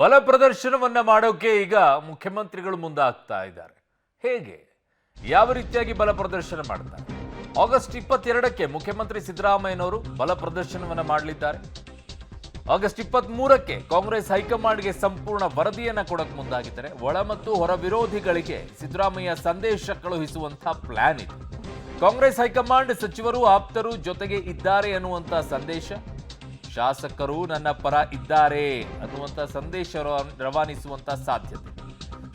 ಬಲ ಪ್ರದರ್ಶನವನ್ನ ಮಾಡೋಕೆ ಈಗ ಮುಖ್ಯಮಂತ್ರಿಗಳು ಮುಂದಾಗ್ತಾ ಇದ್ದಾರೆ. ಹೇಗೆ, ಯಾವ ರೀತಿಯಾಗಿ ಬಲ ಪ್ರದರ್ಶನ ಮಾಡ್ತಾರೆ? ಆಗಸ್ಟ್ 22ಕ್ಕೆ ಮುಖ್ಯಮಂತ್ರಿ ಸಿದ್ದರಾಮಯ್ಯನವರು ಬಲ ಪ್ರದರ್ಶನವನ್ನ ಮಾಡಲಿದ್ದಾರೆ. ಆಗಸ್ಟ್ 23ಕ್ಕೆ ಕಾಂಗ್ರೆಸ್ ಹೈಕಮಾಂಡ್ಗೆ ಸಂಪೂರ್ಣ ವರದಿಯನ್ನ ಕೊಡಕ್ಕೆ ಮುಂದಾಗಿದ್ದಾರೆ. ಒಳ ಮತ್ತು ಹೊರ ವಿರೋಧಿಗಳಿಗೆ ಸಿದ್ದರಾಮಯ್ಯ ಸಂದೇಶ ಕಳುಹಿಸುವಂತಹ ಪ್ಲಾನ್ ಇದೆ. ಕಾಂಗ್ರೆಸ್ ಹೈಕಮಾಂಡ್ ಸಚಿವರು ಆಪ್ತರು ಜೊತೆಗೆ ಇದ್ದಾರೆ ಅನ್ನುವಂಥ ಸಂದೇಶ, ಶಾಸಕರು ನನ್ನ ಪರ ಇದ್ದಾರೆ ಅನ್ನುವಂಥ ಸಂದೇಶ ರವಾನಿಸುವಂತ ಸಾಧ್ಯತೆ,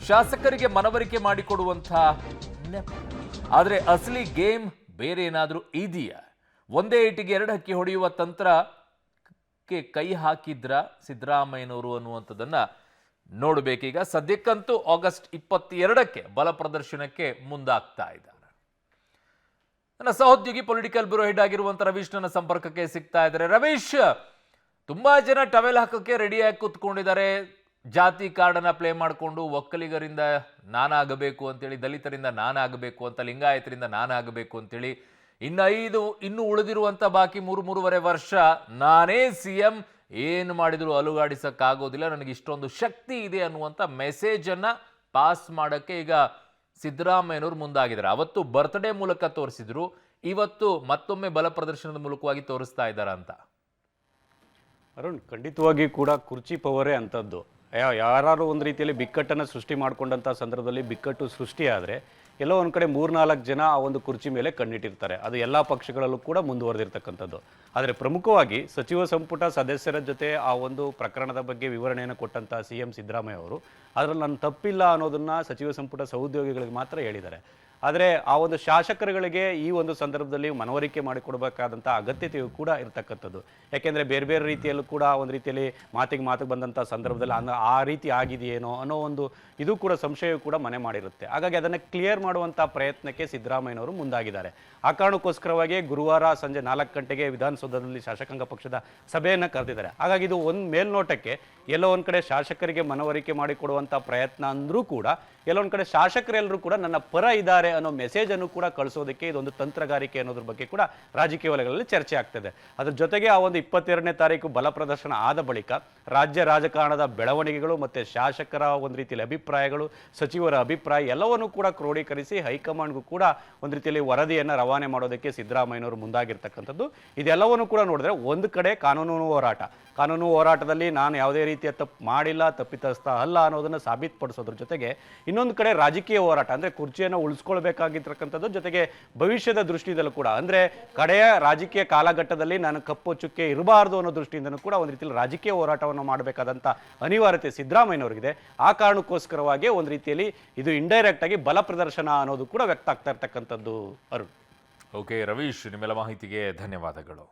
ಶಾಸಕರಿಗೆ ಮನವರಿಕೆ ಮಾಡಿಕೊಡುವಂಥ ನೆಪ. ಆದರೆ ಅಸಲಿ ಗೇಮ್ ಬೇರೆ ಏನಾದರೂ ಇದೆಯಾ? ಒಂದೇ ಏಟಿಗೆ ಎರಡು ಹಕ್ಕಿ ಹೊಡೆಯುವ ತಂತ್ರಕ್ಕೆ ಕೈ ಹಾಕಿದ್ರ ಸಿದ್ದರಾಮಯ್ಯನವರು ಅನ್ನುವಂಥದ್ದನ್ನ ನೋಡಬೇಕೀಗ. ಸದ್ಯಕ್ಕಂತೂ ಆಗಸ್ಟ್ 22ಕ್ಕೆ ಬಲ ಪ್ರದರ್ಶನಕ್ಕೆ ಮುಂದಾಗ್ತಾ ಇದ್ದಾರೆ. ನನ್ನ ಸಹೋದ್ಯೋಗಿ ಪೊಲಿಟಿಕಲ್ ಬ್ಯೂರೋ ಹೆಡ್ ಆಗಿರುವಂಥ ರವೀಶ್ ನನ್ನ ಸಂಪರ್ಕಕ್ಕೆ ಸಿಗ್ತಾ ಇದ್ದಾರೆ. ರವೀಶ್, ತುಂಬಾ ಜನ ಟವೆಲ್ ಹಾಕೋಕೆ ರೆಡಿಯಾಗಿ ಕೂತ್ಕೊಂಡಿದ್ದಾರೆ. ಜಾತಿ ಕಾರ್ಡನ್ನ ಪ್ಲೇ ಮಾಡಿಕೊಂಡು ಒಕ್ಕಲಿಗರಿಂದ ನಾನಾಗಬೇಕು ಅಂತೇಳಿ, ದಲಿತರಿಂದ ನಾನಾಗಬೇಕು ಅಂತ, ಲಿಂಗಾಯತರಿಂದ ನಾನಾಗಬೇಕು ಅಂತೇಳಿ, ಇನ್ನು ಉಳಿದಿರುವಂಥ ಬಾಕಿ 3.5 ವರ್ಷ ನಾನೇ CM, ಏನು ಮಾಡಿದ್ರು ಅಲುಗಾಡಿಸಕ್ಕಾಗೋದಿಲ್ಲ, ನನಗೆ ಇಷ್ಟೊಂದು ಶಕ್ತಿ ಇದೆ ಅನ್ನುವಂಥ ಮೆಸೇಜನ್ನು ಪಾಸ್ ಮಾಡೋಕ್ಕೆ ಈಗ ಸಿದ್ದರಾಮಯ್ಯನವರು ಮುಂದಾಗಿದ್ದಾರೆ. ಅವತ್ತು ಬರ್ತ್ಡೇ ಮೂಲಕ ತೋರಿಸಿದ್ರು, ಇವತ್ತು ಮತ್ತೊಮ್ಮೆ ಬಲ ಪ್ರದರ್ಶನದ ಮೂಲಕವಾಗಿ ತೋರಿಸ್ತಾ ಇದ್ದಾರೆ ಅಂತ. ಅರುಣ್, ಖಂಡಿತವಾಗಿ ಕೂಡ ಕುರ್ಚಿ ಪವರೇ ಅಂಥದ್ದು. ಯಾರು ಒಂದು ರೀತಿಯಲ್ಲಿ ಬಿಕ್ಕಟ್ಟನ್ನು ಸೃಷ್ಟಿ ಮಾಡಿಕೊಂಡಂಥ ಸಂದರ್ಭದಲ್ಲಿ ಬಿಕ್ಕಟ್ಟು ಸೃಷ್ಟಿಯಾದರೆ ಎಲ್ಲೋ ಒಂದು ಕಡೆ 3-4 ಜನ ಆ ಒಂದು ಕುರ್ಚಿ ಮೇಲೆ ಕಣ್ಣಿಟ್ಟಿರ್ತಾರೆ. ಅದು ಎಲ್ಲ ಪಕ್ಷಗಳಲ್ಲೂ ಕೂಡ ಮುಂದುವರೆದಿರ್ತಕ್ಕಂಥದ್ದು. ಆದರೆ ಪ್ರಮುಖವಾಗಿ ಸಚಿವ ಸಂಪುಟ ಸದಸ್ಯರ ಜೊತೆ ಆ ಒಂದು ಪ್ರಕರಣದ ಬಗ್ಗೆ ವಿವರಣೆಯನ್ನು ಕೊಟ್ಟಂಥ CM ಸಿದ್ದರಾಮಯ್ಯ ಅವರು ಅದರಲ್ಲಿ ನನ್ನ ತಪ್ಪಿಲ್ಲ ಅನ್ನೋದನ್ನು ಸಚಿವ ಸಂಪುಟ ಸಹೋದ್ಯೋಗಿಗಳಿಗೆ ಮಾತ್ರ ಹೇಳಿದ್ದಾರೆ. ಆದರೆ ಆ ಒಂದು ಶಾಸಕರುಗಳಿಗೆ ಈ ಒಂದು ಸಂದರ್ಭದಲ್ಲಿ ಮನವರಿಕೆ ಮಾಡಿಕೊಡಬೇಕಾದಂಥ ಅಗತ್ಯತೆಯು ಕೂಡ ಇರತಕ್ಕಂಥದ್ದು. ಯಾಕೆಂದರೆ ಬೇರೆ ಬೇರೆ ರೀತಿಯಲ್ಲೂ ಕೂಡ ಒಂದು ರೀತಿಯಲ್ಲಿ ಮಾತಿಗೆ ಬಂದಂಥ ಸಂದರ್ಭದಲ್ಲಿ ಆ ರೀತಿ ಆಗಿದೆಯೇನೋ ಅನ್ನೋ ಒಂದು ಇದು ಕೂಡ ಸಂಶಯ ಕೂಡ ಮನೆ ಮಾಡಿರುತ್ತೆ. ಹಾಗಾಗಿ ಅದನ್ನು ಕ್ಲಿಯರ್ ಮಾಡುವಂಥ ಪ್ರಯತ್ನಕ್ಕೆ ಸಿದ್ದರಾಮಯ್ಯನವರು ಮುಂದಾಗಿದ್ದಾರೆ. ಆ ಕಾರಣಕ್ಕೋಸ್ಕರವಾಗಿ ಗುರುವಾರ ಸಂಜೆ 4 ಗಂಟೆಗೆ ವಿಧಾನಸೌಧದಲ್ಲಿ ಶಾಸಕಾಂಗ ಪಕ್ಷದ ಸಭೆಯನ್ನು ಕರೆದಿದ್ದಾರೆ. ಹಾಗಾಗಿ ಇದು ಒಂದು ಮೇಲ್ನೋಟಕ್ಕೆ ಎಲ್ಲೋ ಒಂದು ಕಡೆ ಶಾಸಕರಿಗೆ ಮನವರಿಕೆ ಮಾಡಿಕೊಡುವಂಥ ಪ್ರಯತ್ನ ಅಂದರೂ ಕೂಡ ಎಲ್ಲೊಂದು ಕಡೆ ಶಾಸಕರೆಲ್ಲರೂ ಕೂಡ ನನ್ನ ಪರ ಇದ್ದಾರೆ ಅನ್ನೋ ಮೆಸೇಜ್ ಅನ್ನು ಕೂಡ ಕಳಿಸೋದಕ್ಕೆ ಇದೊಂದು ತಂತ್ರಗಾರಿಕೆ ಅನ್ನೋದ್ರ ಬಗ್ಗೆ ಕೂಡ ರಾಜಕೀಯ ವಲಯಗಳಲ್ಲಿ ಚರ್ಚೆ ಆಗ್ತದೆ. ಅದ್ರ ಜೊತೆಗೆ ಆ ಒಂದು 22ನೇ ತಾರೀಕು ಬಲ ಪ್ರದರ್ಶನ ಆದ ಬಳಿಕ ರಾಜ್ಯ ರಾಜಕಾರಣದ ಬೆಳವಣಿಗೆಗಳು ಮತ್ತು ಶಾಸಕರ ಒಂದು ರೀತಿಯಲ್ಲಿ ಅಭಿಪ್ರಾಯಗಳು, ಸಚಿವರ ಅಭಿಪ್ರಾಯ ಎಲ್ಲವನ್ನೂ ಕೂಡ ಕ್ರೋಢೀಕರಿಸಿ ಹೈಕಮಾಂಡ್ಗೂ ಕೂಡ ಒಂದು ರೀತಿಯಲ್ಲಿ ವರದಿಯನ್ನು ರವಾನೆ ಮಾಡೋದಕ್ಕೆ ಸಿದ್ದರಾಮಯ್ಯನವರು ಮುಂದಾಗಿರ್ತಕ್ಕಂಥದ್ದು. ಇದೆಲ್ಲವನ್ನೂ ಕೂಡ ನೋಡಿದ್ರೆ ಒಂದು ಕಡೆ ಕಾನೂನು ಹೋರಾಟದಲ್ಲಿ ನಾನು ಯಾವುದೇ ರೀತಿಯ ತಪ್ಪು ಮಾಡಿಲ್ಲ, ತಪ್ಪಿತಸ್ಥ ಅಲ್ಲ ಅನ್ನೋದನ್ನು ಸಾಬೀತುಪಡಿಸೋದ್ರ ಜೊತೆಗೆ ಇನ್ನೊಂದು ಕಡೆ ರಾಜಕೀಯ ಹೋರಾಟ, ಅಂದರೆ ಕುರ್ಚಿಯನ್ನು ಉಳಿಸ್ಕೊಳ್ಬೇಕಾಗಿರ್ತಕ್ಕಂಥದ್ದು, ಜೊತೆಗೆ ಭವಿಷ್ಯದ ದೃಷ್ಟಿಯಿಂದಲೂ ಕೂಡ, ಅಂದರೆ ಕಡೆಯ ರಾಜಕೀಯ ಕಾಲಘಟ್ಟದಲ್ಲಿ ನಾನು ಕಪ್ಪು ಚುಕ್ಕೆ ಇರಬಾರ್ದು ಅನ್ನೋ ದೃಷ್ಟಿಯಿಂದನೂ ಕೂಡ ಒಂದು ರೀತಿಯಲ್ಲಿ ರಾಜಕೀಯ ಹೋರಾಟವನ್ನು ಮಾಡಬೇಕಾದಂಥ ಅನಿವಾರ್ಯತೆ ಸಿದ್ದರಾಮಯ್ಯನವರಿಗಿದೆ. ಆ ಕಾರಣಕ್ಕೋಸ್ಕರವಾಗಿ ಒಂದು ರೀತಿಯಲ್ಲಿ ಇದು ಇಂಡೈರೆಕ್ಟ್ ಆಗಿ ಬಲ ಪ್ರದರ್ಶನ ಅನ್ನೋದು ಕೂಡ ವ್ಯಕ್ತ ಆಗ್ತಾ ಇರ್ತಕ್ಕಂಥದ್ದು. ಅರುಣ್. ಓಕೆ ರವೀಶ್, ನಿಮ್ಮೆಲ್ಲ ಮಾಹಿತಿಗೆ ಧನ್ಯವಾದಗಳು.